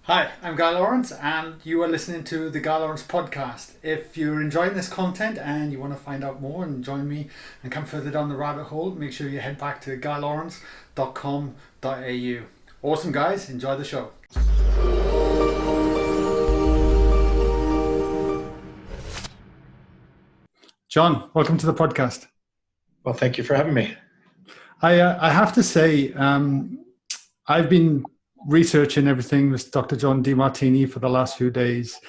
Hi, I'm Guy Lawrence, and you are listening to the Guy Lawrence podcast. If you're enjoying this content and you want to find out more and join me and come further down the rabbit hole, make sure you head back to guylawrence.com.au. Awesome, guys. Enjoy the show. John, welcome to the podcast. Well, thank you for having me. I have to say, I've been researching everything with Dr. John Demartini for the last few days,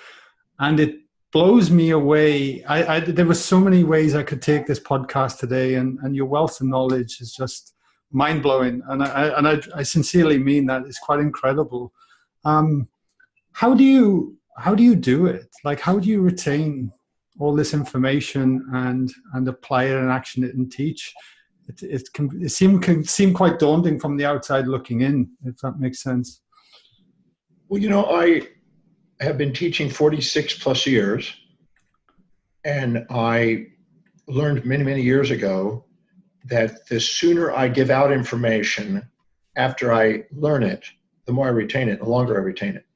and it blows me away. There were so many ways I could take this podcast today, and your wealth of knowledge is just mind blowing. And I sincerely mean that. It's quite incredible. How do you do it? Like, how do you retain all this information and apply it and action it and teach? It can seem quite daunting from the outside looking in, if that makes sense. Well, I have been teaching 46 plus years, and I learned many, many years ago that the sooner I give out information after I learn it, the more I retain it, the longer I retain it.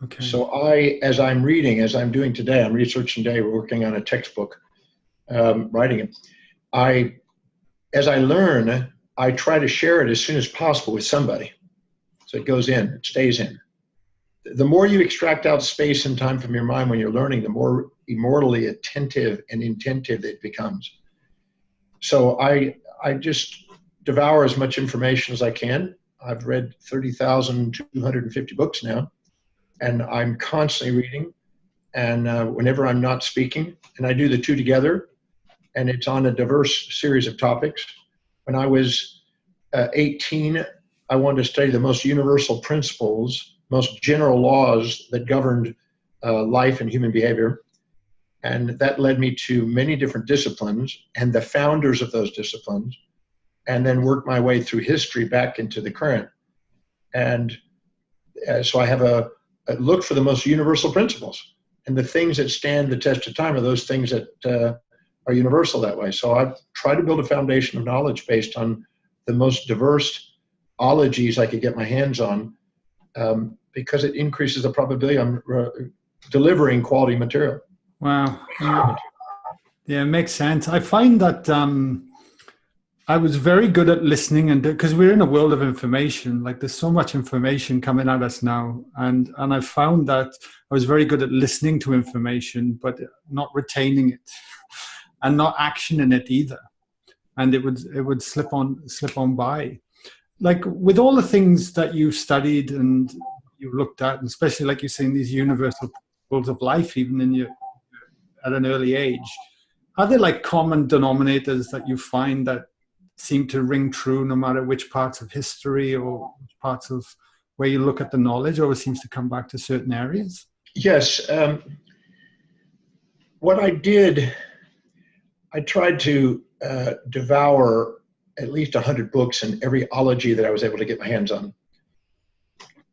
Okay. So as I'm reading, as I'm doing today, I'm researching today, we're working on a textbook, writing it. As I learn, I try to share it as soon as possible with somebody. So it goes in, it stays in. The more you extract out space and time from your mind when you're learning, the more immortally attentive and intentive it becomes. So I just devour as much information as I can. I've read 30,250 books now, and I'm constantly reading. And whenever I'm not speaking, and I do the two together, and it's on a diverse series of topics. When I was 18, I wanted to study the most universal principles, most general laws that governed life and human behavior. And that led me to many different disciplines and the founders of those disciplines, and then worked my way through history back into the current. And so I have a look for the most universal principles. And the things that stand the test of time are those things that are universal that way. So I've tried to build a foundation of knowledge based on the most diverse ologies I could get my hands on, because it increases the probability I'm delivering quality material. Wow. Yeah, it makes sense. I find that I was very good at listening, and because we're in a world of information, like there's so much information coming at us now, and I found that I was very good at listening to information, but not retaining it. And not actioning it either, and it would slip on by. Like with all the things that you studied and you looked at, and especially like you're saying, these universal principles of life, even at an early age, are there like common denominators that you find that seem to ring true no matter which parts of history or which parts of where you look at the knowledge, or it seems to come back to certain areas? Yes. What I did, I tried to devour at least 100 books in every ology that I was able to get my hands on.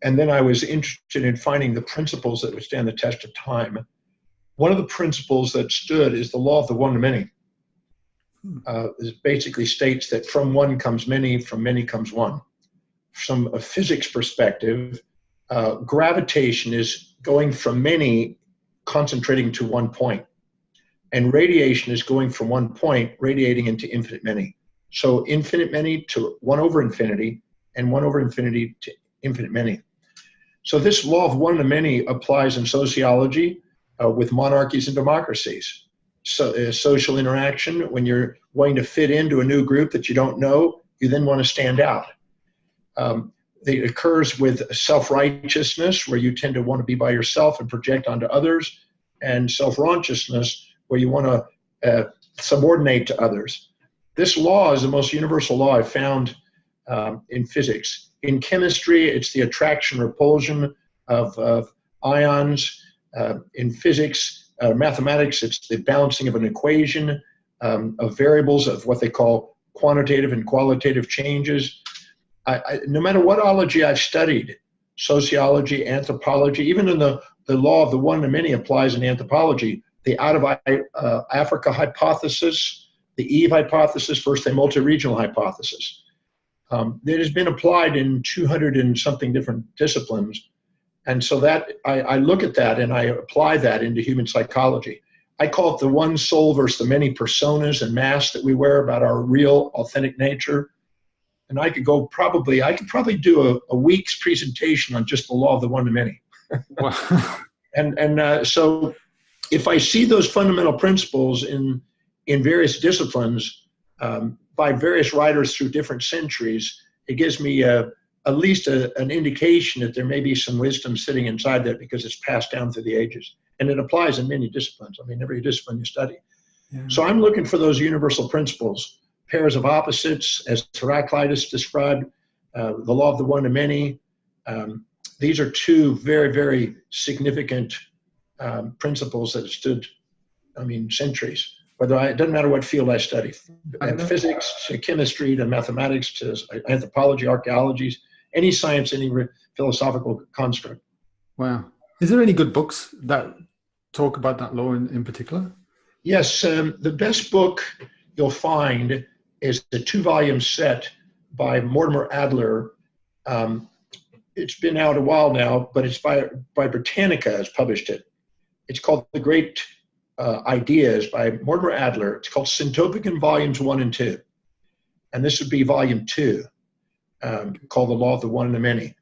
And then I was interested in finding the principles that would stand the test of time. One of the principles that stood is the law of the one to many. It basically states that from one comes many, from many comes one. From a physics perspective, gravitation is going from many, concentrating to one point. And radiation is going from one point, radiating into infinite many. So infinite many to 1 over infinity, and 1 over infinity to infinite many. So this law of one to many applies in sociology with monarchies and democracies. So social interaction, when you're wanting to fit into a new group that you don't know, you then want to stand out. It occurs with self-righteousness, where you tend to want to be by yourself and project onto others, and self-righteousness, where you want to subordinate to others. This law is the most universal law I've found in physics. In chemistry, it's the attraction-repulsion of ions. In physics, mathematics, it's the balancing of an equation of variables of what they call quantitative and qualitative changes. No matter what ology I've studied, sociology, anthropology, even in the law of the one to many applies in anthropology. The out of Africa hypothesis, the Eve hypothesis versus the multi-regional hypothesis. That has been applied in 200 and something different disciplines. And so that I look at that and I apply that into human psychology. I call it the one soul versus the many personas and masks that we wear about our real, authentic nature. And I could probably do a week's presentation on just the law of the one to many. Wow. So if I see those fundamental principles in various disciplines by various writers through different centuries, it gives me at least an indication that there may be some wisdom sitting inside that because it's passed down through the ages. And it applies in many disciplines. I mean, every discipline you study. Yeah. So I'm looking for those universal principles, pairs of opposites, as Heraclitus described, the law of the one to many. These are two very, very significant principles that have stood, centuries. It doesn't matter what field I study, physics to chemistry to mathematics to anthropology, archaeology, any science, any philosophical construct. Wow. Is there any good books that talk about that law in particular? Yes. The best book you'll find is the 2-volume set by Mortimer Adler. It's been out a while now, but it's by Britannica has published it. It's called The Great Ideas by Mortimer Adler. It's called Syntopican Volumes 1 and 2. And this would be Volume 2, called The Law of the One and the Many.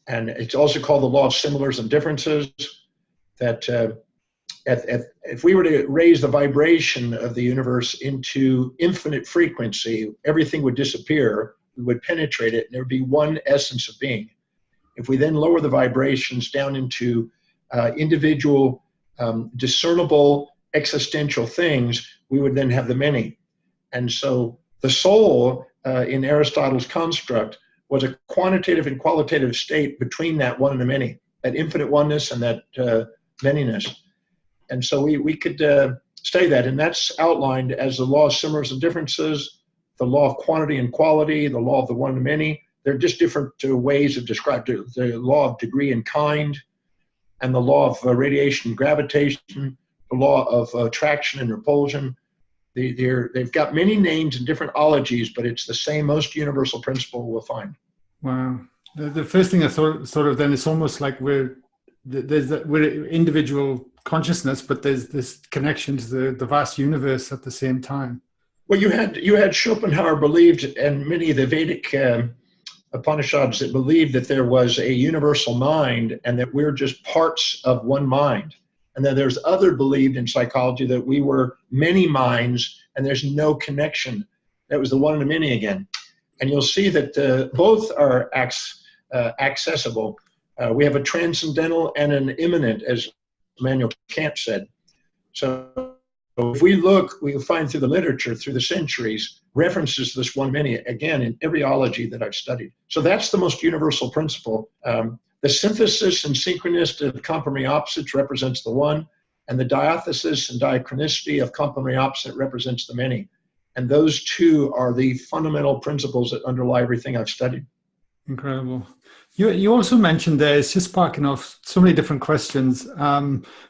And it's also called The Law of Similars and Differences, that if we were to raise the vibration of the universe into infinite frequency, everything would disappear, we would penetrate it, and there would be one essence of being. If we then lower the vibrations down into individual, discernible, existential things, we would then have the many. And so the soul in Aristotle's construct was a quantitative and qualitative state between that one and the many, that infinite oneness and that manyness. And so we could study that, and that's outlined as the law of similars and differences, the law of quantity and quality, the law of the one to many. They're just different ways of describing the law of degree and kind, and the law of radiation and gravitation, the law of attraction and repulsion. They've got many names and different ologies, but it's the same most universal principle we'll find. Wow. The first thing I thought of then, it's almost like we're individual consciousness, but there's this connection to the vast universe at the same time. Well, you had Schopenhauer believed, and many of the Vedic Upanishads that believed that there was a universal mind and that we're just parts of one mind. And then there's other believed in psychology that we were many minds and there's no connection. That was the one and the many again. And you'll see that both are accessible. We have a transcendental and an immanent, as Immanuel Kant said. So if we look, we'll find through the literature, through the centuries, references to this one many, again, in every ology that I've studied. So that's the most universal principle. The synthesis and synchronicity of complementary opposites represents the one, and the diathesis and diachronicity of complementary opposite represents the many. And those two are the fundamental principles that underlie everything I've studied. Incredible. You also mentioned there, it's just sparking off so many different questions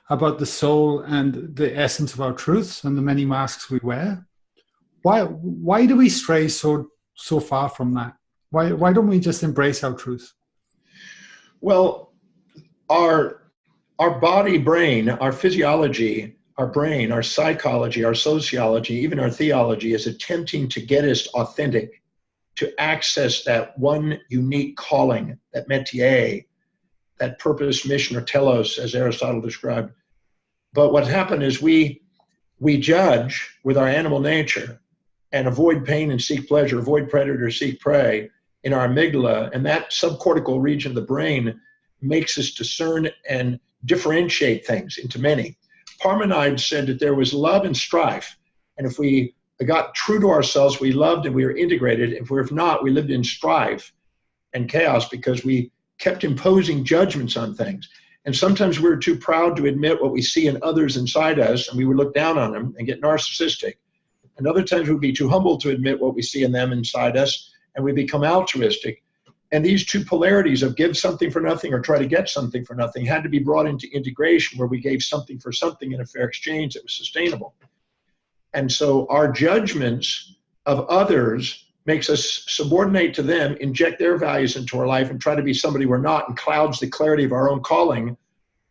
about the soul and the essence of our truths and the many masks we wear. Why do we stray so far from that? Why don't we just embrace our truth? Well, our body, brain, our physiology, our brain, our psychology, our sociology, even our theology is attempting to get us authentic, to access that one unique calling, that métier, that purpose, mission, or telos, as Aristotle described. But what happened is we judge with our animal nature and avoid pain and seek pleasure, avoid predator, seek prey in our amygdala, and that subcortical region of the brain makes us discern and differentiate things into many. Parmenides said that there was love and strife, and if we got true to ourselves, we loved and we were integrated. If not, we lived in strife and chaos because we kept imposing judgments on things. And sometimes we were too proud to admit what we see in others inside us, and we would look down on them and get narcissistic. And other times we'd be too humble to admit what we see in them inside us, and we become altruistic. And these two polarities of give something for nothing or try to get something for nothing had to be brought into integration, where we gave something for something in a fair exchange that was sustainable. And so our judgments of others makes us subordinate to them, inject their values into our life, and try to be somebody we're not, and clouds the clarity of our own calling.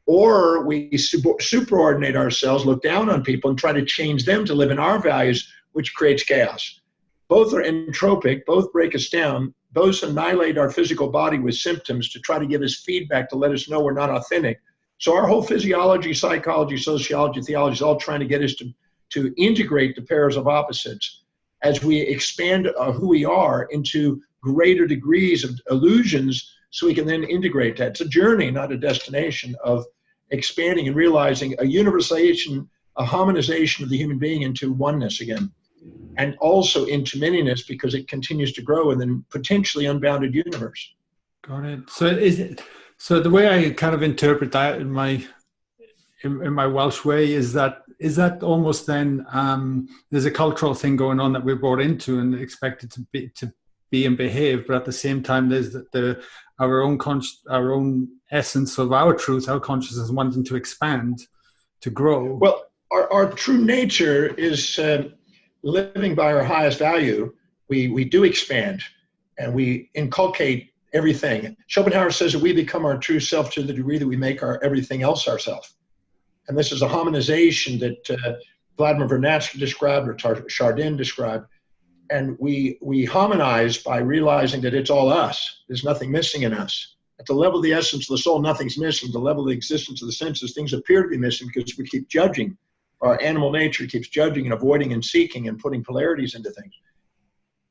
Or we superordinate ourselves, look down on people, and try to change them to live in our values, which creates chaos. Both are entropic, both break us down, both annihilate our physical body with symptoms to try to give us feedback to let us know we're not authentic. So our whole physiology, psychology, sociology, theology is all trying to get us to integrate the pairs of opposites as we expand who we are into greater degrees of illusions, so we can then integrate that. It's a journey, not a destination, of expanding and realizing a universalization, a harmonization of the human being into oneness again, and also into manyness, because it continues to grow in the potentially unbounded universe. Got it. So the way I kind of interpret that in my Welsh way is that almost then there's a cultural thing going on that we're brought into and expected to be and behave, but at the same time there's our own essence of our truth, our consciousness wanting to expand, to grow. Well, our true nature is living by our highest value. We do expand, and we inculcate everything. Schopenhauer says that we become our true self to the degree that we make our everything else ourself. And this is a harmonization that Vladimir Vernadsky described, or Chardin described. And we harmonize by realizing that it's all us. There's nothing missing in us. At the level of the essence of the soul, nothing's missing. The level of the existence of the senses, things appear to be missing because we keep judging. Our animal nature keeps judging and avoiding and seeking and putting polarities into things.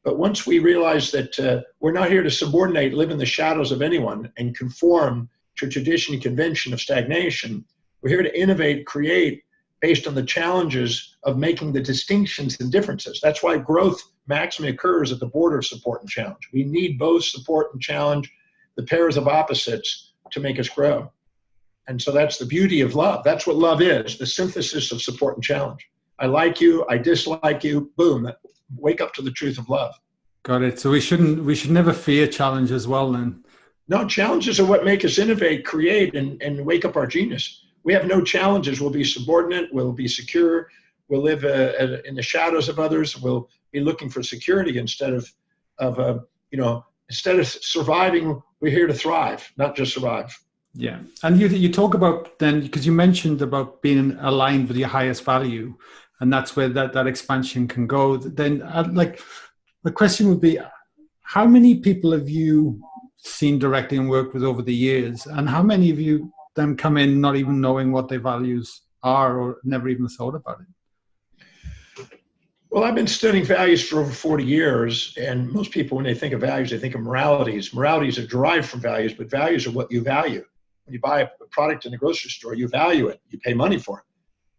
But once we realize that we're not here to subordinate, live in the shadows of anyone, and conform to tradition and convention of stagnation, we're here to innovate, create, based on the challenges of making the distinctions and differences. That's why growth maximally occurs at the border of support and challenge. We need both support and challenge, the pairs of opposites, to make us grow. And so that's the beauty of love. That's what love is, the synthesis of support and challenge. I like you, I dislike you, boom, wake up to the truth of love. Got it. So we should never fear challenge as well then. No, challenges are what make us innovate, create, and wake up our genius. We have no challenges. We'll be subordinate, we'll be secure, we'll live in the shadows of others, we'll be looking for security instead of surviving. We're here to thrive, not just survive. Yeah. And you talk about then, because you mentioned about being aligned with your highest value, and that's where that expansion can go. Then like the question would be, how many people have you seen directly and worked with over the years, and how many of you them come in not even knowing what their values are or never even thought about it? Well, I've been studying values for over 40 years, and most people, when they think of values, they think of moralities. Moralities are derived from values, but values are what you value. When you buy a product in the grocery store, you value it. You pay money for it.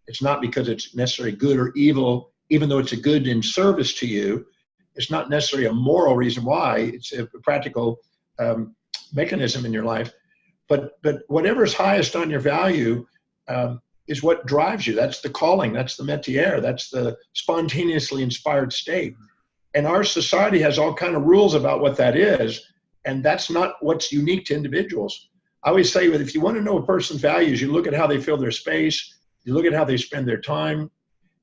It's not because it's necessarily good or evil, even though it's a good in service to you. It's not necessarily a moral reason why. It's a practical mechanism in your life. But whatever is highest on your value is what drives you. That's the calling. That's the métier. That's the spontaneously inspired state. And our society has all kind of rules about what that is, and that's not what's unique to individuals. I always say that if you want to know a person's values, you look at how they fill their space, you look at how they spend their time,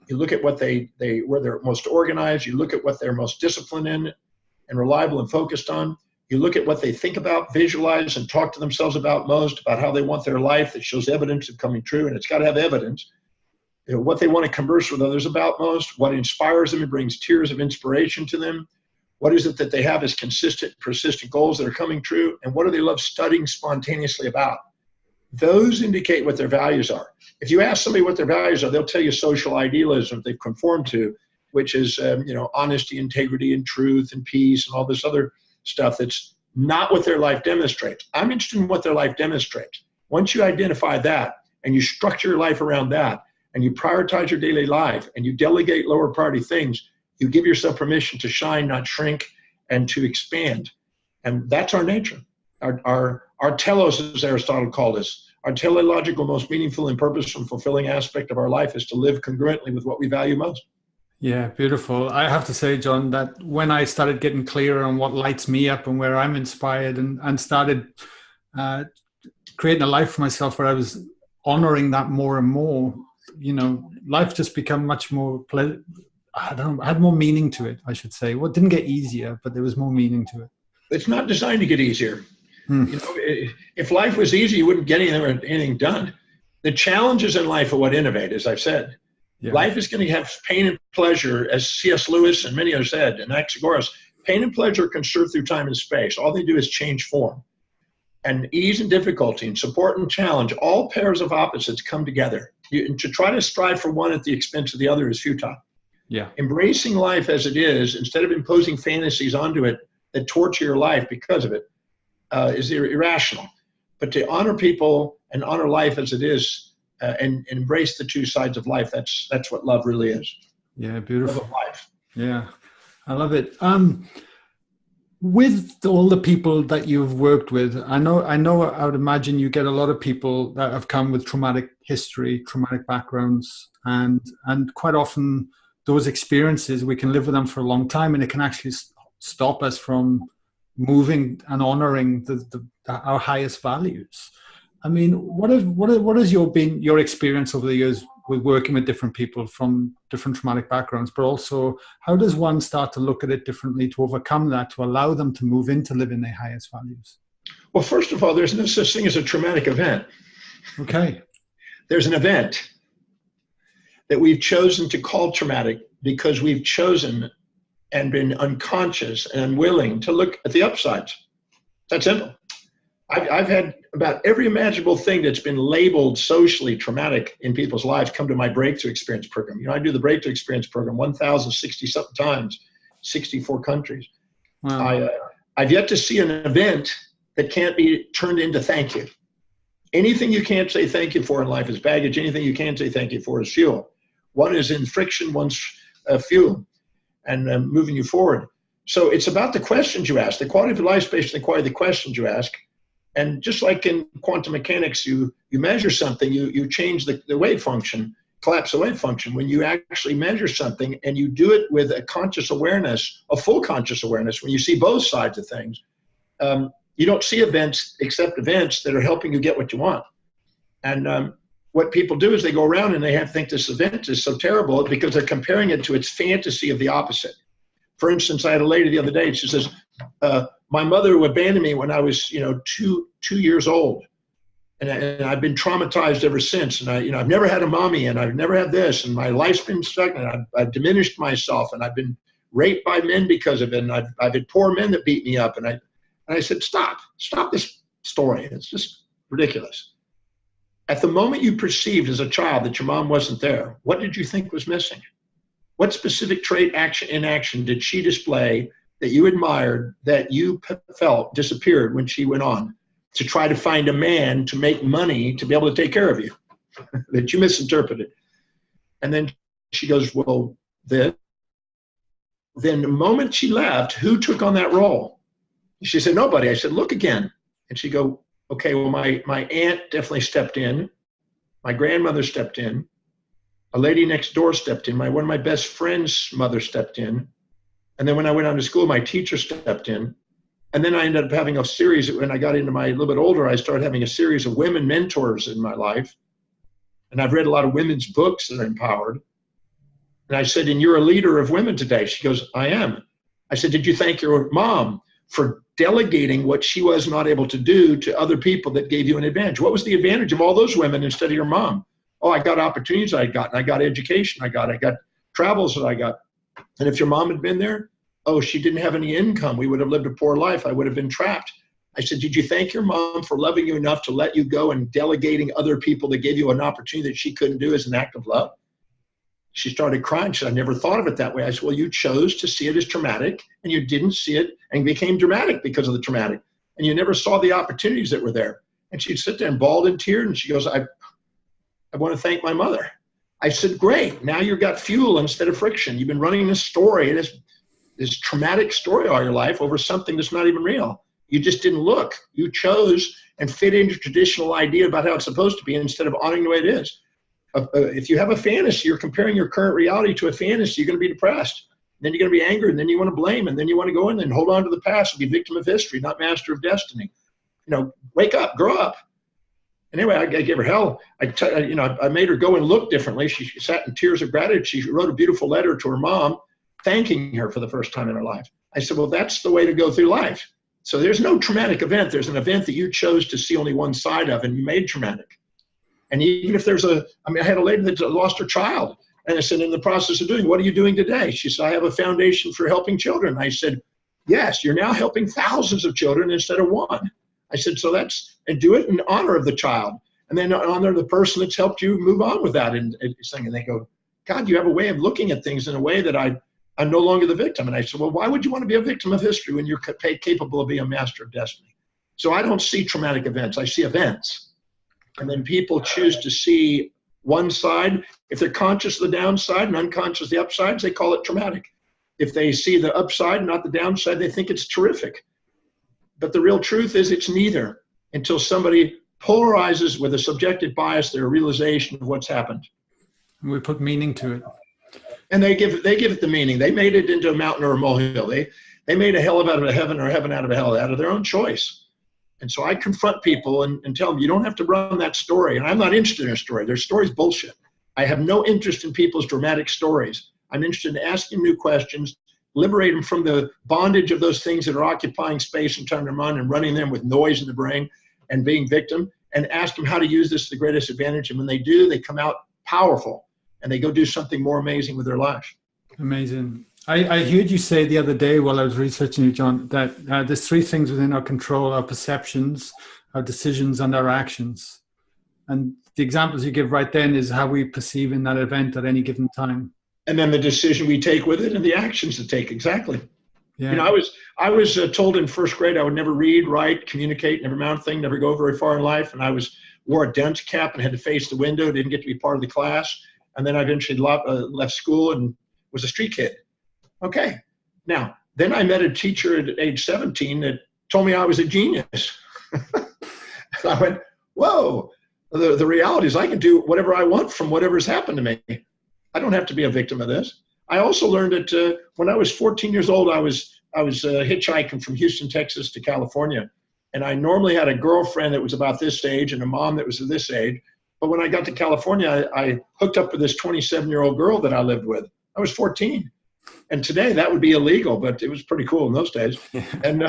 you look at what where they're most organized, you look at what they're most disciplined in and reliable and focused on. You look at what they think about, visualize, and talk to themselves about most, about how they want their life that shows evidence of coming true, and it's got to have evidence. You know, what they want to converse with others about most, what inspires them and brings tears of inspiration to them, what is it that they have as consistent, persistent goals that are coming true, and what do they love studying spontaneously about? Those indicate what their values are. If you ask somebody what their values are, they'll tell you social idealism they've conformed to, which is honesty, integrity, and truth, and peace, and all this other stuff that's not what their life demonstrates. I'm interested in what their life demonstrates. Once you identify that, and you structure your life around that, and you prioritize your daily life, and you delegate lower priority things, you give yourself permission to shine, not shrink, and to expand. And that's our nature. Our telos, as Aristotle called us, our teleological, most meaningful and purposeful and fulfilling aspect of our life is to live congruently with what we value most. Yeah, beautiful. I have to say, John, that when I started getting clearer on what lights me up and where I'm inspired, and started creating a life for myself where I was honoring that more and more, life just become much more I don't know, had more meaning to it, I should say. Well, it didn't get easier, but there was more meaning to it. It's not designed to get easier. You know, if life was easy, you wouldn't get anything done. The challenges in life are what innovate, as I've said. Yeah. Life is going to have pain and pleasure, as C.S. Lewis and many others said, and Anaxagoras. Pain and pleasure can serve through time and space. All they do is change form. And ease and difficulty and support and challenge, all pairs of opposites come together. To try to strive for one at the expense of the other is futile. Yeah. Embracing life as it is, instead of imposing fantasies onto it that torture your life because of it, is irrational. But to honor people and honor life as it is, and embrace the two sides of life, that's what love really is. Yeah, beautiful. Love of life. Yeah, I love it. With all the people that you've worked with, I would imagine you get a lot of people that have come with traumatic history, traumatic backgrounds, and quite often those experiences, we can live with them for a long time, and it can actually stop us from moving and honoring our highest values. I mean, what has been your experience over the years with working with different people from different traumatic backgrounds, but also how does one start to look at it differently to overcome that, to allow them to move into living their highest values? Well, first of all, there's no such thing as a traumatic event. Okay. There's an event that we've chosen to call traumatic because we've chosen and been unconscious and unwilling to look at the upsides. That's simple. I've had about every imaginable thing that's been labeled socially traumatic in people's lives come to my Breakthrough Experience program. You know, I do the Breakthrough Experience program 1,060-something times, 64 countries. Wow. I've yet to see an event that can't be turned into thank you. Anything you can't say thank you for in life is baggage. Anything you can say thank you for is fuel. One is in friction, one's fuel, and moving you forward. So it's about the questions you ask. The quality of your life is based on the quality of the questions you ask. And just like in quantum mechanics, you measure something, you change the wave function, collapse the wave function. When you actually measure something and you do it with a conscious awareness, a full conscious awareness, when you see both sides of things, you don't see events except events that are helping you get what you want. And what people do is they go around and they think this event is so terrible because they're comparing it to its fantasy of the opposite. For instance, I had a lady the other day, she says, my mother abandoned me when I was, 2 years old. And I've been traumatized ever since. And I've never had a mommy, and I've never had this, and my life's been stuck, and I've diminished myself, and I've been raped by men because of it. And I've had poor men that beat me up. And I said, stop this story. It's just ridiculous. At the moment you perceived as a child that your mom wasn't there, what did you think was missing? What specific trait in action did she display that you admired, that you felt disappeared when she went on to try to find a man to make money to be able to take care of you, that you misinterpreted? And then she goes, well, then the moment she left, who took on that role? She said, nobody. I said, look again. And she'd go, okay, well, my aunt definitely stepped in. My grandmother stepped in. A lady next door stepped in. One of my best friend's mother stepped in. And then when I went on to school, my teacher stepped in. And then I ended up having a series, when I got into a little bit older, I started having a series of women mentors in my life. And I've read a lot of women's books that are empowered. And I said, and you're a leader of women today. She goes, I am. I said, did you thank your mom for delegating what she was not able to do to other people that gave you an advantage? What was the advantage of all those women instead of your mom? Oh, I got opportunities I got education I got travels that I got. And if your mom had been there, oh, she didn't have any income. We would have lived a poor life. I would have been trapped. I said, did you thank your mom for loving you enough to let you go and delegating other people that gave you an opportunity that she couldn't do as an act of love? She started crying. She said, I never thought of it that way. I said, well, you chose to see it as traumatic, and you didn't see it and became dramatic because of the traumatic. And you never saw the opportunities that were there. And she'd sit there and bawled in tears, and she goes, I want to thank my mother. I said, great. Now you've got fuel instead of friction. You've been running this story, this traumatic story all your life over something that's not even real. You just didn't look. You chose and fit into traditional idea about how it's supposed to be instead of honoring the way it is. If you have a fantasy, you're comparing your current reality to a fantasy, you're going to be depressed. Then you're going to be angry, and then you want to blame, and then you want to go in and hold on to the past and be victim of history, not master of destiny. Wake up, grow up. Anyway, I gave her hell. I made her go and look differently. She sat in tears of gratitude. She wrote a beautiful letter to her mom, thanking her for the first time in her life. I said, well, that's the way to go through life. So there's no traumatic event. There's an event that you chose to see only one side of, and you made traumatic. And even if I had a lady that lost her child. And I said, in the process of what are you doing today? She said, I have a foundation for helping children. I said, yes, you're now helping thousands of children instead of one. I said, and do it in honor of the child. And then honor the person that's helped you move on with that. And they go, God, you have a way of looking at things in a way that I'm no longer the victim. And I said, well, why would you want to be a victim of history when you're capable of being a master of destiny? So I don't see traumatic events. I see events. And then people choose to see one side. If they're conscious of the downside and unconscious of the upsides, they call it traumatic. If they see the upside, not the downside, they think it's terrific. But the real truth is it's neither, until somebody polarizes with a subjective bias their realization of what's happened. And we put meaning to it. And they give it the meaning. They made it into a mountain or a molehill. They made a hell out of a heaven or a heaven out of a hell out of their own choice. And so I confront people and tell them, you don't have to run that story. And I'm not interested in a story. Their story's bullshit. I have no interest in people's dramatic stories. I'm interested in asking new questions, liberate them from the bondage of those things that are occupying space and time in their mind and running them with noise in the brain and being victim, and ask them how to use this to the greatest advantage. And when they do, they come out powerful and they go do something more amazing with their life. Amazing. I heard you say the other day while I was researching you, John, that there's three things within our control: our perceptions, our decisions, and our actions. And the examples you give right then is how we perceive in that event at any given time. And then the decision we take with it and the actions to take. Exactly. Yeah. I was told in first grade I would never read, write, communicate, never amount thing, never go very far in life. And I wore a dunce cap and had to face the window, didn't get to be part of the class. And then I eventually left school and was a street kid. Okay. Now, then I met a teacher at age 17 that told me I was a genius. And I went, whoa, the reality is I can do whatever I want from whatever's happened to me. I don't have to be a victim of this. I also learned that when I was 14 years old, I was hitchhiking from Houston, Texas to California. And I normally had a girlfriend that was about this age and a mom that was this age. But when I got to California, I hooked up with this 27-year-old girl that I lived with. I was 14. And today that would be illegal, but it was pretty cool in those days. And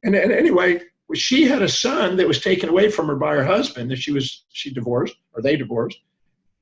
anyway, she had a son that was taken away from her by her husband that she divorced, or they divorced.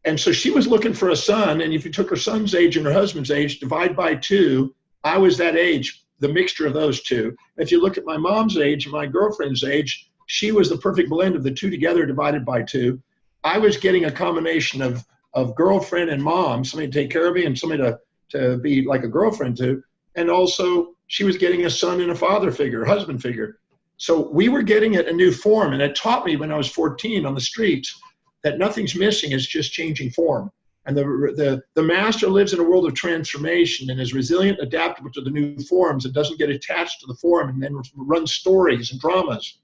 And so she was looking for a son. And if you took her son's age and her husband's age, divide by 2, I was that age, the mixture of those two. If you look at my mom's age and my girlfriend's age, she was the perfect blend of the two together divided by 2. I was getting a combination of girlfriend and mom, somebody to take care of me and somebody to be like a girlfriend to. And also she was getting a son and a father figure, a husband figure. So we were getting it a new form. And it taught me when I was 14 on the streets that nothing's missing, it's just changing form. And the master lives in a world of transformation and is resilient, adaptable to the new forms. It doesn't get attached to the form and then run stories and dramas.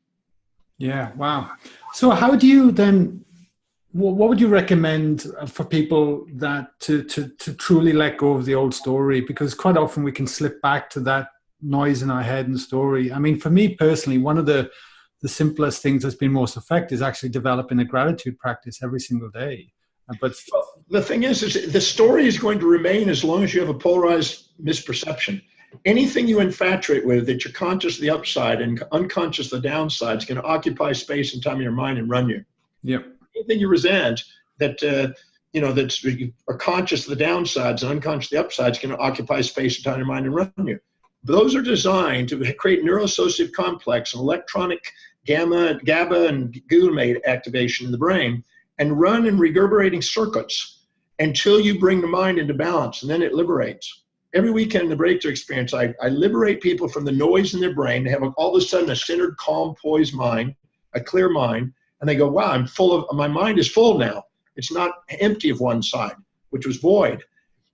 Yeah, wow. So how do you then, what would you recommend for people that to truly let go of the old story? Because quite often we can slip back to that noise in our head and story. I mean, for me personally, one of the simplest things that's been most effective is actually developing a gratitude practice every single day. But the thing is the story is going to remain as long as you have a polarized misperception. Anything you infatuate with that you're conscious of the upside and unconscious of the downside is going to occupy space and time in your mind and run you. Yep. Anything you resent that that you are conscious of the downsides and unconscious of the upsides is going to occupy space and time in your mind and run you. Those are designed to create neuroassociative complex and electronic GABA and glutamate activation in the brain and run in reverberating circuits until you bring the mind into balance, and then it liberates. Every weekend in the breakthrough experience, I liberate people from the noise in their brain. They have all of a sudden a centered, calm, poised mind, a clear mind, and they go, wow, my mind is full now. It's not empty of one side, which was void.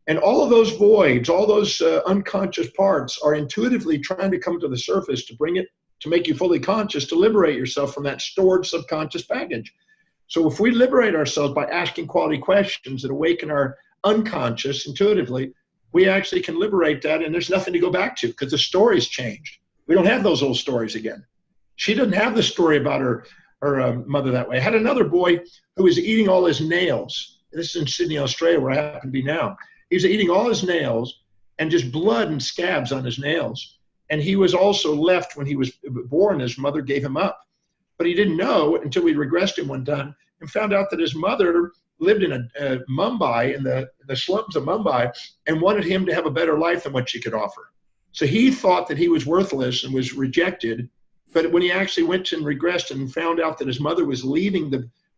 And all of those voids, all those unconscious parts are intuitively trying to come to the surface to bring it, to make you fully conscious, to liberate yourself from that stored subconscious baggage. So if we liberate ourselves by asking quality questions that awaken our unconscious intuitively, we actually can liberate that, and there's nothing to go back to because the story's changed. We don't have those old stories again. She doesn't have the story about her mother that way. I had another boy who was eating all his nails. This is in Sydney, Australia, where I happen to be now. He was eating all his nails and just blood and scabs on his nails. And he was also left when he was born. His mother gave him up. But he didn't know until we regressed him one time and found out that his mother lived in Mumbai, in the slums of Mumbai, and wanted him to have a better life than what she could offer. So he thought that he was worthless and was rejected. But when he actually went and regressed and found out that his mother was leaving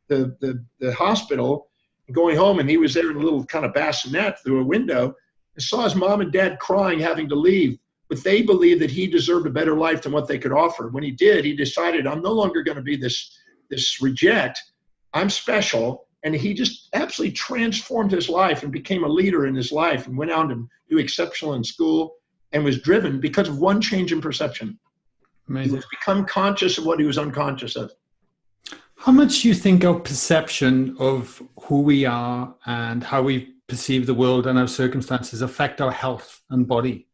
the hospital and going home, and he was there in a little kind of bassinet through a window, and saw his mom and dad crying, having to leave. But they believed that he deserved a better life than what they could offer. When he did, he decided, I'm no longer going to be this reject. I'm special. And he just absolutely transformed his life and became a leader in his life and went out and do exceptional in school and was driven because of one change in perception. Amazing. He was become conscious of what he was unconscious of. How much do you think our perception of who we are and how we perceive the world and our circumstances affect our health and body?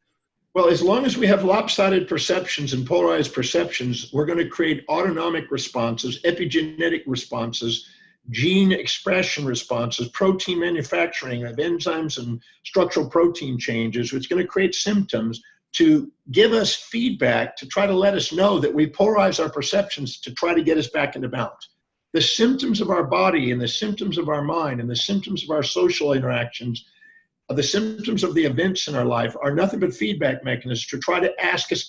Well, as long as we have lopsided perceptions and polarized perceptions, we're going to create autonomic responses, epigenetic responses, gene expression responses, protein manufacturing of enzymes and structural protein changes, which is going to create symptoms to give us feedback to try to let us know that we polarize our perceptions to try to get us back into balance. The symptoms of our body and the symptoms of our mind and the symptoms of our social interactions, the symptoms of the events in our life are nothing but feedback mechanisms to try to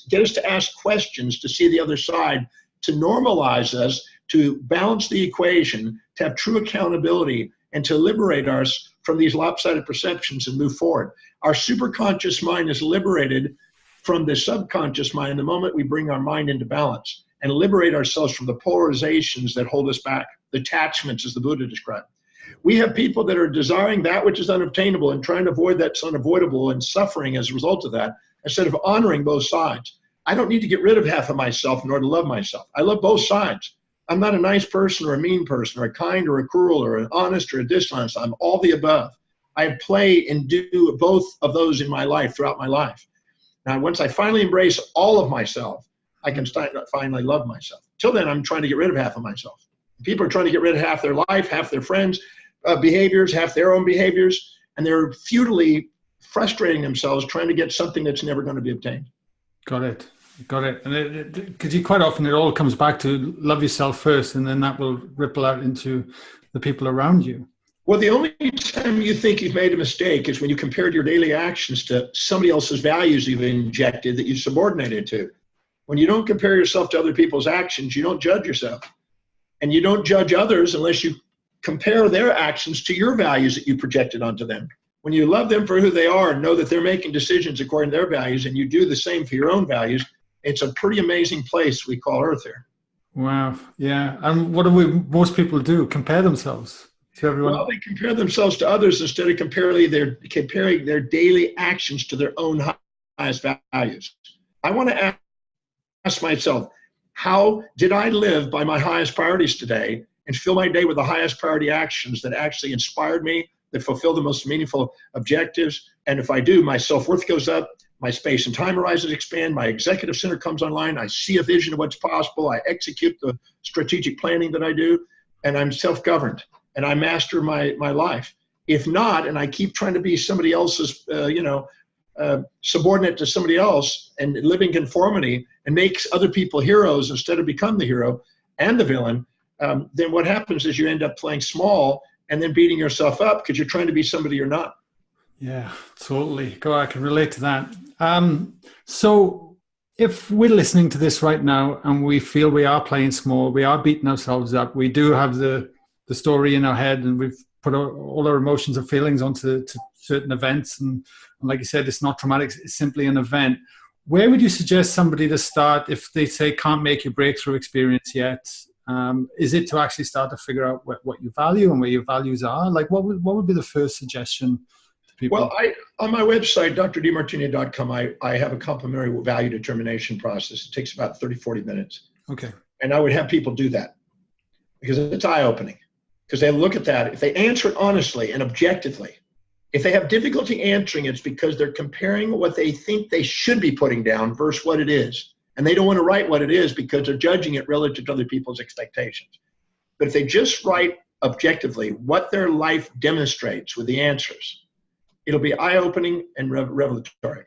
get us to ask questions to see the other side, to normalize us, to balance the equation, to have true accountability, and to liberate us from these lopsided perceptions and move forward. Our superconscious mind is liberated from the subconscious mind the moment we bring our mind into balance and liberate ourselves from the polarizations that hold us back, the attachments, as the Buddha described. We have people that are desiring that which is unobtainable and trying to avoid that's unavoidable and suffering as a result of that, instead of honoring both sides. I don't need to get rid of half of myself in order to love myself. I love both sides. I'm not a nice person or a mean person or a kind or a cruel or an honest or a dishonest. I'm all the above. I play and do both of those in my life throughout my life. Now, once I finally embrace all of myself, I can finally love myself. Till then, I'm trying to get rid of half of myself. People are trying to get rid of half their life, half their friends' behaviors, half their own behaviors, and they're futilely frustrating themselves trying to get something that's never going to be obtained. Got it. And because quite often it all comes back to love yourself first, and then that will ripple out into the people around you. Well, the only time you think you've made a mistake is when you compared your daily actions to somebody else's values you've injected that you subordinated to. When you don't compare yourself to other people's actions, you don't judge yourself. And you don't judge others unless you compare their actions to your values that you projected onto them. When you love them for who they are and know that they're making decisions according to their values, and you do the same for your own values, it's a pretty amazing place we call Earth here. Wow. Yeah. And what do most people do? Compare themselves to everyone? Well, they compare themselves to others instead of comparing their daily actions to their own highest values. I want to ask myself, how did I live by my highest priorities today and fill my day with the highest priority actions that actually inspired me, that fulfill the most meaningful objectives? And if I do, my self-worth goes up, my space and time horizons expand, my executive center comes online, I see a vision of what's possible, I execute the strategic planning that I do, and I'm self-governed, and I master my life. If not, and I keep trying to be somebody else's, subordinate to somebody else and live in conformity and makes other people heroes instead of become the hero and the villain, then what happens is you end up playing small and then beating yourself up because you're trying to be somebody you're not. Yeah, totally. I can relate to that. So if we're listening to this right now and we feel we are playing small, we are beating ourselves up, we do have the story in our head and we've put all our emotions and feelings onto certain events. And like you said, it's not traumatic, it's simply an event. Where would you suggest somebody to start if they say can't make your breakthrough experience yet? Is it to actually start to figure out what you value and where your values are? Like what would be the first suggestion to people? Well, on my website, drdemartini.com, I have a complimentary value determination process. It takes about 30, 40 minutes. Okay. And I would have people do that because it's eye-opening. Because they look at that, if they answer it honestly and objectively, if they have difficulty answering, it's because they're comparing what they think they should be putting down versus what it is. And they don't want to write what it is because they're judging it relative to other people's expectations. But if they just write objectively what their life demonstrates with the answers, it'll be eye-opening and revelatory.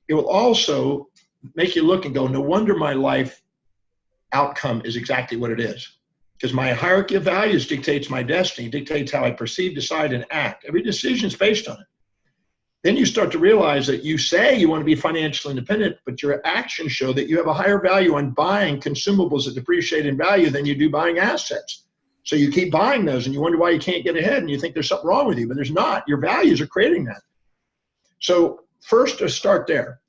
It will also make you look and go, no wonder my life outcome is exactly what it is. Because my hierarchy of values dictates my destiny, dictates how I perceive, decide, and act. Every decision is based on it. Then you start to realize that you say you want to be financially independent, but your actions show that you have a higher value on buying consumables that depreciate in value than you do buying assets. So you keep buying those and you wonder why you can't get ahead and you think there's something wrong with you, but there's not. Your values are creating that. So first, to start there.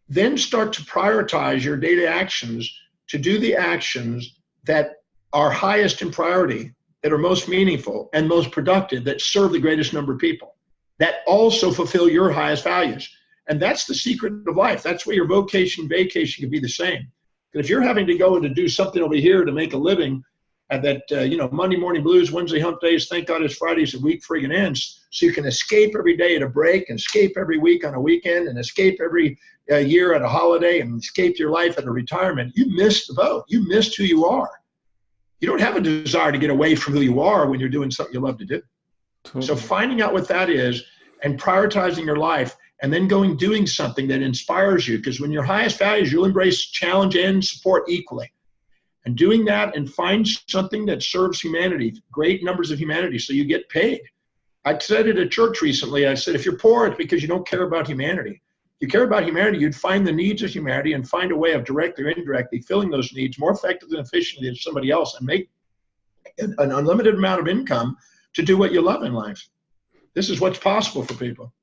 Then start to prioritize your daily actions to do the actions that are highest in priority, that are most meaningful and most productive, that serve the greatest number of people, that also fulfill your highest values. And that's the secret of life. That's where your vocation, vacation can be the same. But if you're having to go and to do something over here to make a living, and that, Monday morning blues, Wednesday hump days, thank God it's Fridays, the week friggin' ends, so you can escape every day at a break, and escape every week on a weekend, and escape every year at a holiday, and escape your life at a retirement, you missed the boat. You missed who you are. You don't have a desire to get away from who you are when you're doing something you love to do. Totally. So finding out what that is and prioritizing your life, and then doing something that inspires you, because when your highest values, you'll embrace challenge and support equally. And doing that and find something that serves humanity, great numbers of humanity, so you get paid. I said it at church recently. I said, if you're poor, it's because you don't care about humanity. If you care about humanity, you'd find the needs of humanity and find a way of directly or indirectly filling those needs more effectively and efficiently than somebody else, and make an unlimited amount of income to do what you love in life. This is what's possible for people.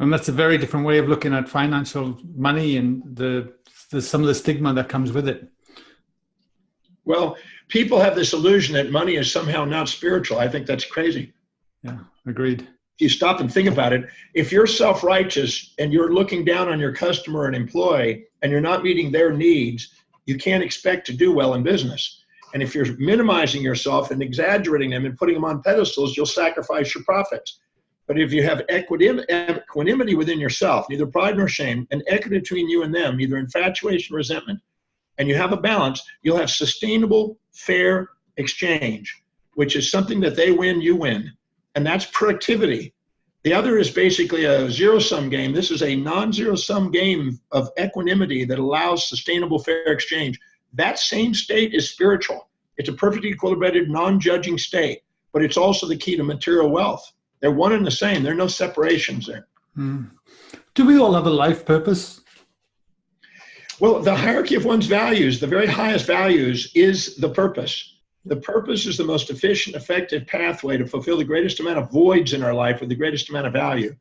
And that's a very different way of looking at financial money and some of the stigma that comes with it. Well, people have this illusion that money is somehow not spiritual. I think that's crazy. Yeah, agreed. If you stop and think about it, if you're self-righteous and you're looking down on your customer and employee and you're not meeting their needs, you can't expect to do well in business. And if you're minimizing yourself and exaggerating them and putting them on pedestals, you'll sacrifice your profits. But if you have equanimity within yourself, neither pride nor shame, and equity between you and them, neither infatuation or resentment, and you have a balance, you'll have sustainable, fair exchange, which is something that they win, you win. And that's productivity. The other is basically a zero-sum game. This is a non-zero-sum game of equanimity that allows sustainable, fair exchange. That same state is spiritual. It's a perfectly equilibrated, non-judging state, but it's also the key to material wealth. They're one and the same. There are no separations there. Do we all have a life purpose? Well, the hierarchy of one's values, the very highest values, is the purpose. The purpose is the most efficient, effective pathway to fulfill the greatest amount of voids in our life with the greatest amount of value.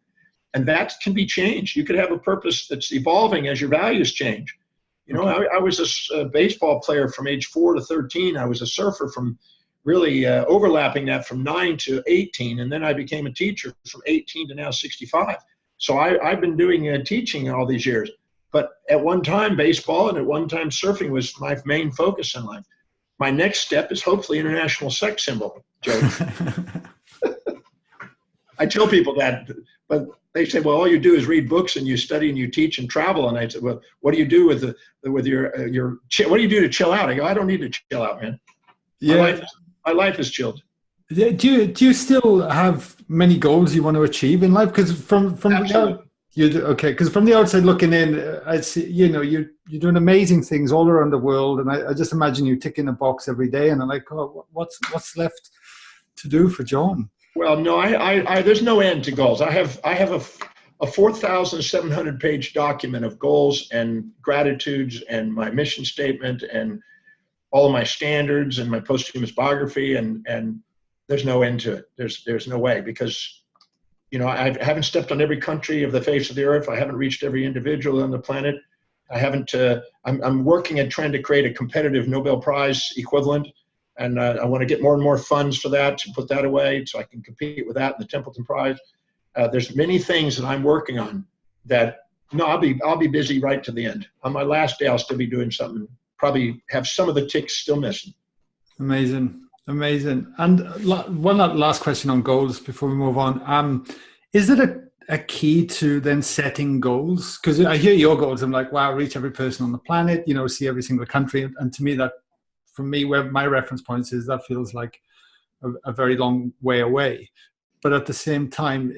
And that can be changed. You could have a purpose that's evolving as your values change. I was a baseball player from age 4 to 13. I was a surfer from really overlapping that from 9 to 18. And then I became a teacher from 18 to now 65. So I've been doing teaching all these years. But at one time, baseball, and at one time, surfing was my main focus in life. My next step is hopefully international sex symbol, Joe. I tell people that, but they say, well, all you do is read books and you study and you teach and travel. And I said, well, what do you do with what do you do to chill out? I go, I don't need to chill out, man. Yeah. My life is chilled. Do you still have many goals you want to achieve in life? Because from the outside looking in, I see you're doing amazing things all around the world, and I just imagine you ticking a box every day, and I'm like, oh, what's left to do for John? Well, no, I there's no end to goals. I have a 4,700 page document of goals and gratitudes and my mission statement and all of my standards and my posthumous biography, and there's no end to it. There's no way, because I haven't stepped on every country of the face of the earth. I haven't reached every individual on the planet. I haven't. I'm working at trying to create a competitive Nobel Prize equivalent, and I want to get more and more funds for that to put that away so I can compete with that and the Templeton Prize. There's many things that I'm working on that. No, I'll be busy right to the end. On my last day, I'll still be doing something. Probably have some of the ticks still missing. Amazing. And one last question on goals before we move on. Is it a key to then setting goals? Because I hear your goals, I'm like, wow, reach every person on the planet, see every single country. And to me, that, for me, where my reference points is, that feels like a very long way away. But at the same time,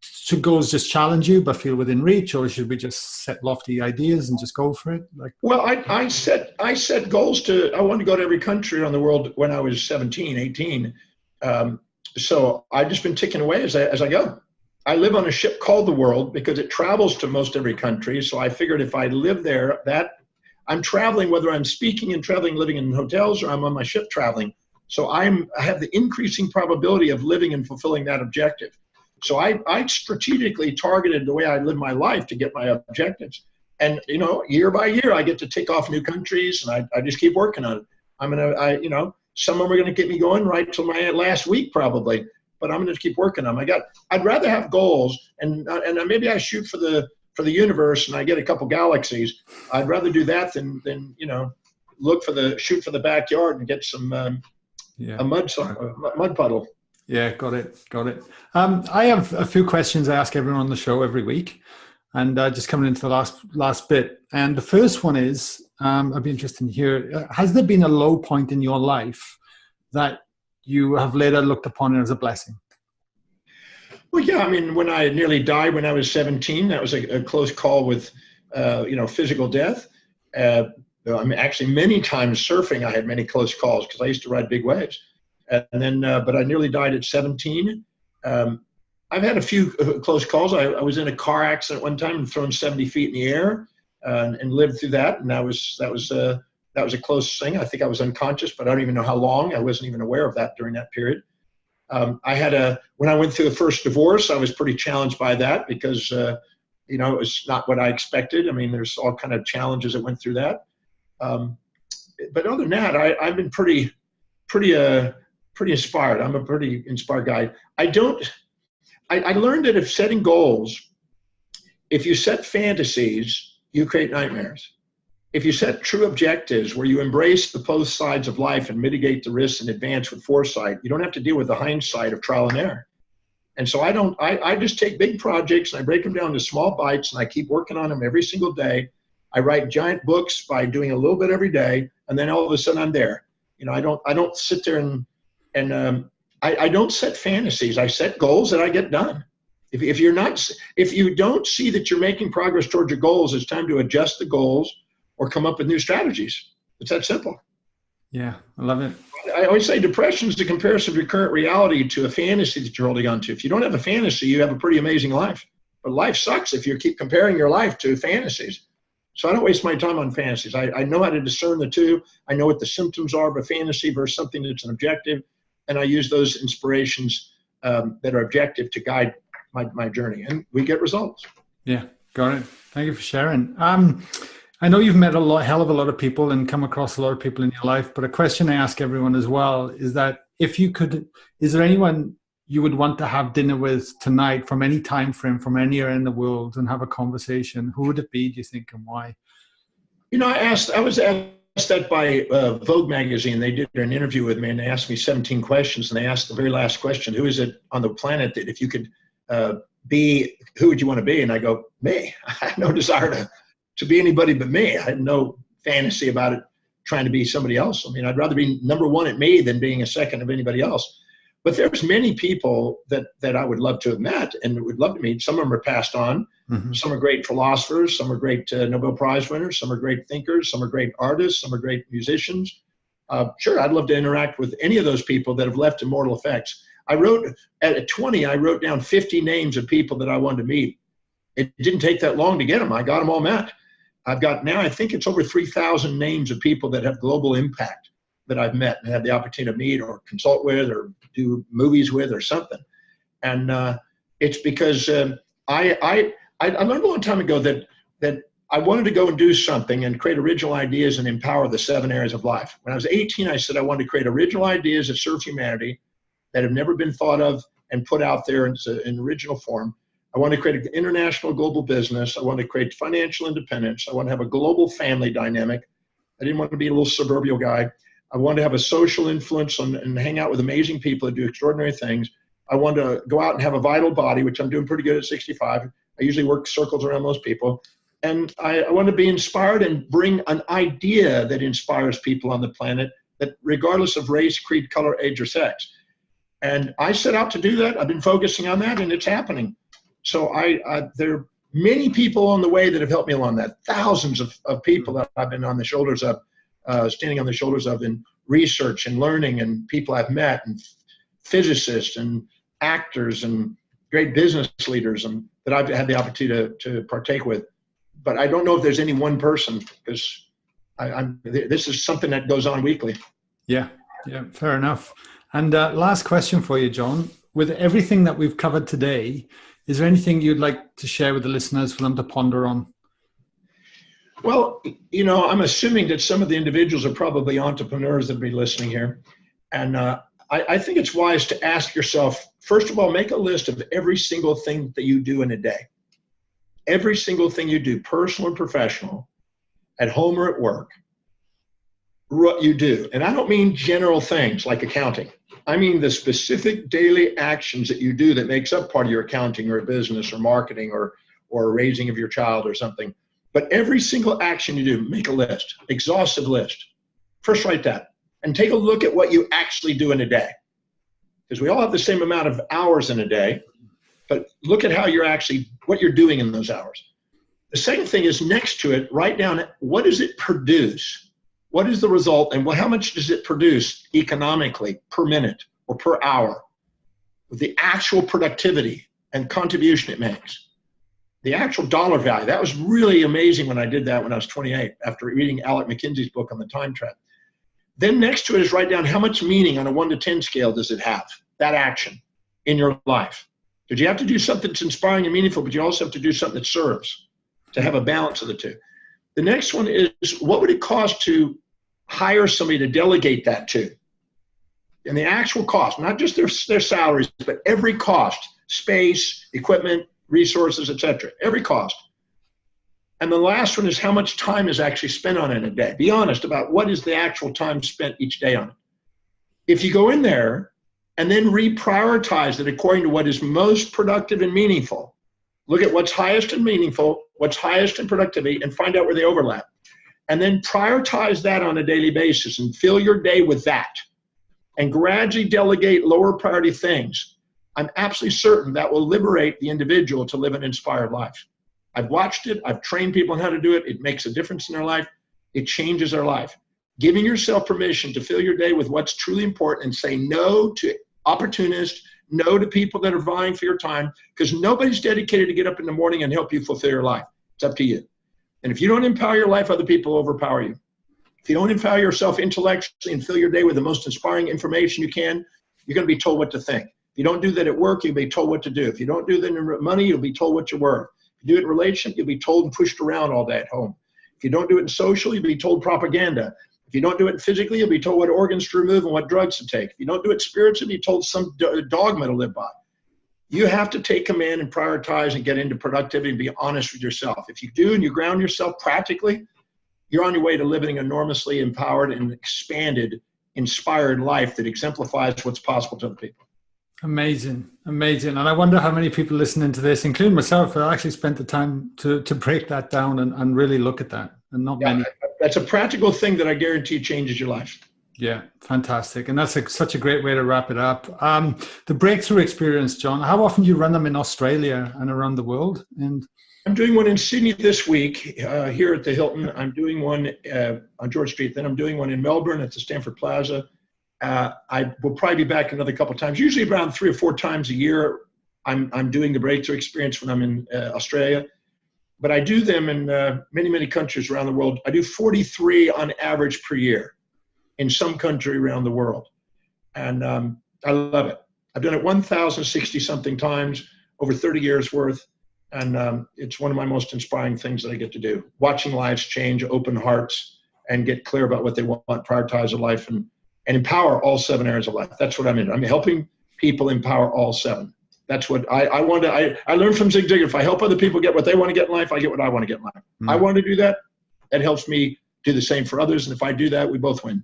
should goals just challenge you but feel within reach, or should we just set lofty ideas and just go for it? Well, I set goals I wanted to go to every country around the world when I was 17, 18. So I've just been ticking away as I go. I live on a ship called the world because it travels to most every country. So I figured if I live there, that I'm traveling, whether I'm speaking and traveling, living in hotels, or I'm on my ship traveling. So I have the increasing probability of living and fulfilling that objective. So I strategically targeted the way I live my life to get my objectives. And, year by year, I get to tick off new countries, and I just keep working on it. Some of them are going to get me going right till my last week probably, but I'm going to keep working on them. I'd rather have goals, and maybe I shoot for the universe and I get a couple galaxies. I'd rather do that than shoot for the backyard and get some a mud puddle. Yeah, got it. I have a few questions I ask everyone on the show every week, and just coming into the last bit. And the first one is, I'd be interested to hear, has there been a low point in your life that you have later looked upon as a blessing? Well, yeah, when I nearly died when I was 17, that was a close call with, physical death. Actually, many times surfing, I had many close calls because I used to ride big waves. And then, but I nearly died at 17. I've had a few close calls. I was in a car accident one time and thrown 70 feet in the air and lived through that. And that was a close thing. I think I was unconscious, but I don't even know how long. I wasn't even aware of that during that period. When I went through the first divorce, I was pretty challenged by that because, it was not what I expected. There's all kind of challenges that went through that. But other than that, I've been pretty inspired. I'm a pretty inspired guy. I learned that if setting goals, if you set fantasies, you create nightmares. If you set true objectives where you embrace the both sides of life and mitigate the risks and advance with foresight, you don't have to deal with the hindsight of trial and error. And so I just take big projects and I break them down to small bites and I keep working on them every single day. I write giant books by doing a little bit every day, and then all of a sudden I'm there. I don't sit there and I don't set fantasies. I set goals that I get done. If you don't see that you're making progress towards your goals, it's time to adjust the goals or come up with new strategies. It's that simple. Yeah, I love it. I always say depression is the comparison of your current reality to a fantasy that you're holding on to. If you don't have a fantasy, you have a pretty amazing life. But life sucks if you keep comparing your life to fantasies. So I don't waste my time on fantasies. I know how to discern the two. I know what the symptoms are of a fantasy versus something that's an objective. And I use those inspirations that are objective to guide my journey. And we get results. Yeah, got it. Thank you for sharing. I know you've met hell of a lot of people and come across a lot of people in your life, but a question I ask everyone as well is that is there anyone you would want to have dinner with tonight from any time frame, from anywhere in the world, and have a conversation? Who would it be, do you think, and why? I was asked that by Vogue magazine. They did an interview with me and they asked me 17 questions, and they asked the very last question, who is it on the planet that if you could be, who would you want to be? And I go, me. I had no desire to be anybody but me. I had no fantasy about it trying to be somebody else. I'd rather be number one at me than being a second of anybody else. But there's many people that I would love to have met and would love to meet. Some of them are passed on. Mm-hmm. Some are great philosophers. Some are great Nobel Prize winners. Some are great thinkers. Some are great artists. Some are great musicians. Sure, I'd love to interact with any of those people that have left immortal effects. At 20, I wrote down 50 names of people that I wanted to meet. It didn't take that long to get them. I got them all met. I've got now, I think it's over 3,000 names of people that have global impact that I've met and had the opportunity to meet or consult with or do movies with or something. And it's because I learned a long time ago that I wanted to go and do something and create original ideas and empower the 7 areas of life. When I was 18, I said I wanted to create original ideas that serve humanity that have never been thought of and put out there in original form. I want to create an international global business. I want to create financial independence. I want to have a global family dynamic. I didn't want to be a little suburban guy. I want to have a social influence and hang out with amazing people that do extraordinary things. I want to go out and have a vital body, which I'm doing pretty good at 65. I usually work circles around most people. And I want to be inspired and bring an idea that inspires people on the planet, that regardless of race, creed, color, age, or sex. And I set out to do that. I've been focusing on that, and it's happening. So there are many people on the way that have helped me along that. Thousands of people that I've been on the shoulders of, standing on the shoulders of in research and learning, and people I've met, and physicists and actors and great business leaders that I've had the opportunity to partake with. But I don't know if there's any one person, because this is something that goes on weekly. Yeah, fair enough. And last question for you, John. With everything that we've covered today, is there anything you'd like to share with the listeners for them to ponder on? Well, I'm assuming that some of the individuals are probably entrepreneurs that will be listening here. And I think it's wise to ask yourself, first of all, make a list of every single thing that you do in a day. Every single thing you do, personal and professional, at home or at work, what you do. And I don't mean general things like accounting. I mean the specific daily actions that you do that makes up part of your accounting or business or marketing or raising of your child or something. But every single action you do, make a list, exhaustive list. First write that and take a look at what you actually do in a day. Because we all have the same amount of hours in a day, but look at what you're doing in those hours. The second thing is, next to it, write down, what does it produce? What is the result, and how much does it produce economically per minute or per hour? With the actual productivity and contribution it makes. The actual dollar value. That was really amazing when I did that when I was 28, after reading Alec McKinsey's book on the time trap. Then next to it is write down, how much meaning on a 1 to 10 scale does it have, that action in your life? Because you have to do something that's inspiring and meaningful, but you also have to do something that serves, to have a balance of the two. The next one is, what would it cost to hire somebody to delegate that to? And the actual cost, not just their salaries, but every cost, space, equipment, resources, etc. Every cost. And the last one is, how much time is actually spent on it in a day? Be honest about what is the actual time spent each day on it. If you go in there and then reprioritize it according to what is most productive and meaningful, look at what's highest and meaningful, what's highest in productivity, and find out where they overlap. And then prioritize that on a daily basis and fill your day with that. And gradually delegate lower priority things. I'm absolutely certain that will liberate the individual to live an inspired life. I've watched it. I've trained people on how to do it. It makes a difference in their life. It changes their life. Giving yourself permission to fill your day with what's truly important and say no to opportunists, no to people that are vying for your time, because nobody's dedicated to get up in the morning and help you fulfill your life. It's up to you. And if you don't empower your life, other people overpower you. If you don't empower yourself intellectually and fill your day with the most inspiring information you can, you're going to be told what to think. If you don't do that at work, you'll be told what to do. If you don't do that in money, you'll be told what you're worth. If you do it in relationship, you'll be told and pushed around all day at home. If you don't do it in social, you'll be told propaganda. If you don't do it physically, you'll be told what organs to remove and what drugs to take. If you don't do it spiritually, you'll be told some dogma to live by. You have to take command and prioritize and get into productivity and be honest with yourself. If you do and you ground yourself practically, you're on your way to living an enormously empowered and expanded, inspired life that exemplifies what's possible to other people. Amazing, amazing. And I wonder how many people listening to this, including myself, have actually spent the time to break that down and really look at that. And not many. That's a practical thing that I guarantee changes your life. Yeah, fantastic. And that's such a great way to wrap it up. The breakthrough experience, John, how often do you run them in Australia and around the world? And I'm doing one in Sydney this week here at the Hilton. I'm doing one on George Street. Then I'm doing one in Melbourne at the Stanford Plaza. I will probably be back another couple of times, usually around 3 or 4 times a year. I'm doing the breakthrough experience when I'm in Australia. But I do them in many, many countries around the world. I do 43 on average per year in some country around the world. And I love it. I've done it 1,060 something times, over 30 years worth. And it's one of my most inspiring things that I get to do. Watching lives change, open hearts, and get clear about what they want, prioritize their life, and empower all 7 areas of life. That's what I'm in. I'm helping people empower all 7. That's what I want to, I learned from Zig Ziglar. If I help other people get what they want to get in life, I get what I want to get in life. I want to do that. That helps me do the same for others. And if I do that, we both win.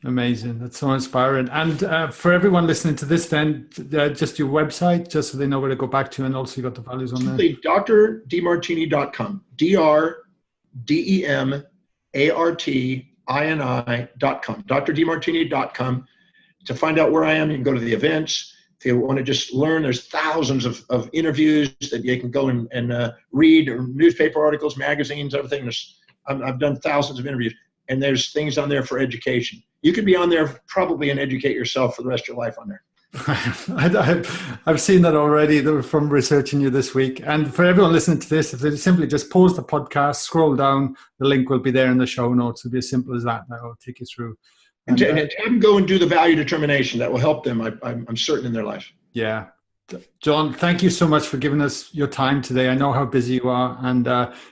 Amazing. That's so inspiring. And for everyone listening to this, then just your website, just so they know where to go back to, and also you got the values on there. Simply drdemartini.com. DrDemartini.com. drdemartini.com. To find out where I am, you can go to the events. If you want to just learn, there's thousands of interviews that you can go and read, or newspaper articles, magazines, everything. I've done thousands of interviews, and there's things on there for education. You could be on there probably and educate yourself for the rest of your life on there. I've seen that already from researching you this week. And for everyone listening to this, if they simply just pause the podcast, scroll down, the link will be there in the show notes. It'll be as simple as that. That will take you through. And have them go and do the value determination. That will help them, I'm certain, in their life. Yeah. John, thank you so much for giving us your time today. I know how busy you are, and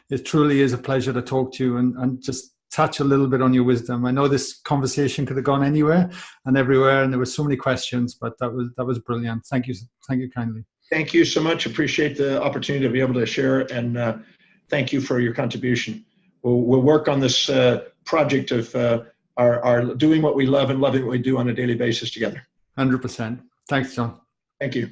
it truly is a pleasure to talk to you and just touch a little bit on your wisdom. I know this conversation could have gone anywhere and everywhere, and there were so many questions, but that was brilliant. Thank you kindly. Thank you so much. Appreciate the opportunity to be able to share, and thank you for your contribution. We'll work on this project of our doing what we love and loving what we do on a daily basis together. 100%. Thanks, John. Thank you.